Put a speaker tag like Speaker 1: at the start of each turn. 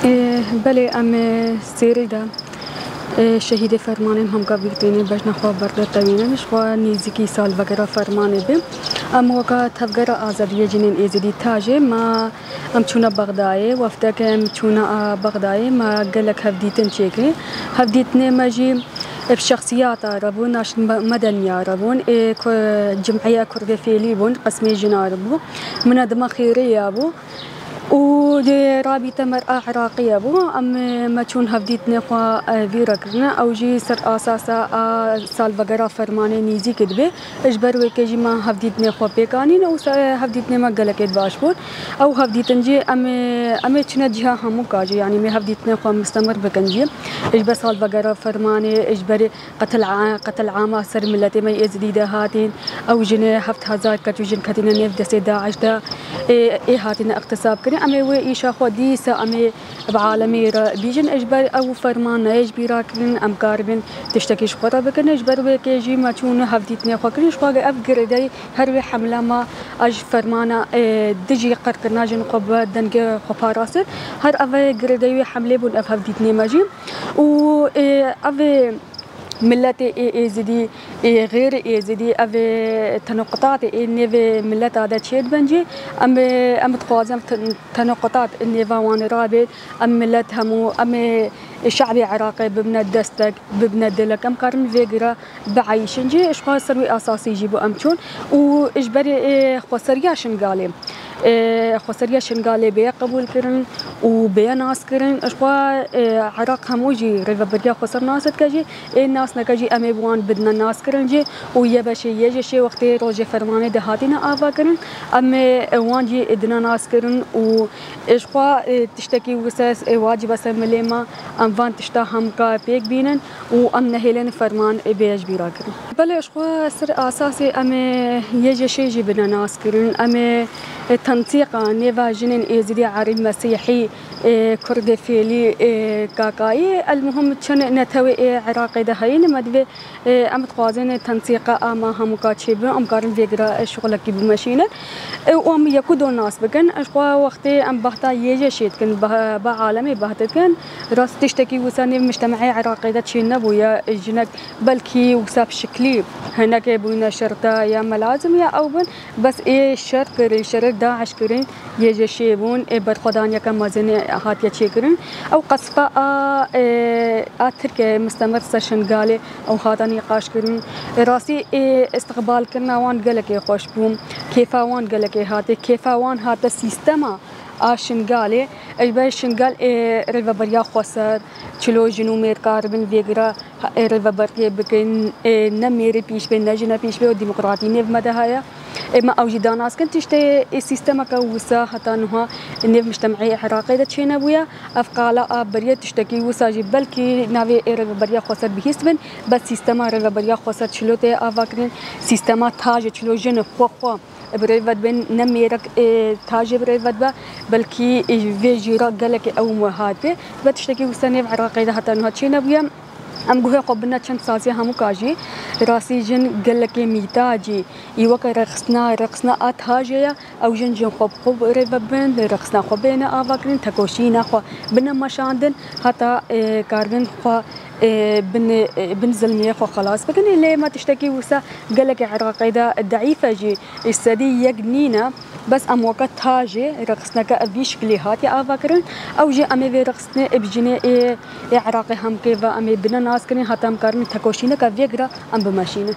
Speaker 1: بله ام سیریدا شهید فرمانه هم کا بیتینه بجنا خو برده توینه مشوا نیزکی سال وغیرہ فرمانه به ام وقا تفجر آزادی جنین ازدی تاجه ما ام چونا بغداد وفتك ام چونا بغداد ما قالك هفديتن شكري هفديتني ماجي بشخصيات عربون ناش مدني عربون جمعية كردية فيلي بون قسمي جناربو منظمة خيرية ابو ودي رابطة مرأة عراقية بو أم ما تشون هفديتني خوا فيرا كرنا أو جي سر أساسا سال وغيرها فرماني نيزي كدبي إجبر وكجي ما هفديتني خوا بيكانين أو هفديتني ما قلك باش بون أو هفديتنجي أم تشنا جهة همو كاجي يعني ما هفديتني خوا مستمر بكنجي إجبر سال وغيرها فرماني إجبر قتل عام سر ملتي ما يزديد هاتين أو جن هفت هزار كتوجن كتينا نيف دسي داعش دا هاتين اغتصاب كري أمي وإيشا خوديسة أمي بعالمي بيجن إجبار أو فرمان إجبار راكن أم كاربن تشتكيش خطا بكن إجبار وكيجي ما تشون هفديتني خاكريش خاجة أفجر داي هروي حملة ما أج فرمانة دجي قرقنا جن قبة دنج خباراسر هر أفي جرداي حملة بون هفديتني ماجي و أفي ملتي إزدي غير إزدي أبي تنقطات إني ملت هذا شيء بنجي أم تقازم تنقطات إني فوان رابط أم ملت همو أم الشعبي العراقي ببنى دستك ببنى دلك أم قرن فيجرا بعيشنجي إيش خاص سروي أساسي يجيبوا أمشون وإجبري خسريا شنقالي خسريا شنقالي بيا قبول كرن وبيا ناس كرن إشوا عراق هموجي ريفا بريا خسر ناس كجي الناس نكجي أمي بوان بدنا ناس كرن جي ويا بشي يجي شيء وقت روجي فرمانة دهاتنا آفا كرن أمي وان جي إدنا ناس كرن وإشوا تشتكي وساس واجب سملي ما أم فان تشتا هم كا بيك بينن وأم نهيلن فرمان بيج بيرا كرن بله إشوا سر أساسي أمي يجي شيء جي بدنا ناس كرن أمي تنسيقا نيفا جنين إزدي عرب مسيحي كرد فيلي كاكاي المهم كان نتوي عراقي دهين مدبي أم تقازن تنسيقا أما هم كاتشيب أم قارن فيجرا شغلك بمشينة وأم يكودون ناس بكن أشقا وقتي أم بحتا يجي شيء كن بعالمي بحتا كن راس تشتكي وساني مجتمعي عراقي ده تشين نبويا جنك بلكي وساب شكلي هناك بوينا شرطة يا ملازم يا أوبن بس الشرق داعش كرين يجي شيبون برخدان يكم مازن هات يشكرين أو قصفة تركيا مستمر سشنغالي أو هذا نقاش كرين راسي استقبال كنا وان قالك خوش بوم كيف وان قالك هاتي كيف وان هذا السيستم شنغالي الباقي شنغال ريفا بريا خسر چلو جنو مير كاربن فيغرا ريفا بريا بكن نميري بيش بين نجنا بيش بين ديمقراطي نيف مدهايا ما أوجد ناس كنت تشتى السيستم كوسا حتى إنها النيف مجتمعي عراقي ده تشينا بويا أفقالا بريا تشتكي وسا جبل كي نبي ريفا بريا خسر بهيسبن بس سيستم ريفا بريا خسر چلو te أفكرين سيستم تاج چلو جن خو بريفد بين نميرك تاج بريفد با بلكي فيجيرا قالك أو مهاتة بتشتكي وسنة عراقي ده حتى إنها تشينا بويا أم جوه قبلنا كم سازي همو كاجي راسي جن قالك ميتاجي يوك رقصنا أتهاجيا أو جن خب ريفبن رقصنا خبينا أفكرين تكوشينا خو بنا مشاندن حتى كاربن خو بن زلمية خو خلاص فكن اللي ما تشتكي وسا قالك عراقي ده ضعيفة جي السدي يجنينا بس أم وقت تاجي رقصنا كأبيش كليهات يا أفكرين أو جي أمي في رقصنا بجنة عراقي هم كيفا أمي بنا ناس كرين حتى أم كارن تكوشينا كفيجرا أم بماشينا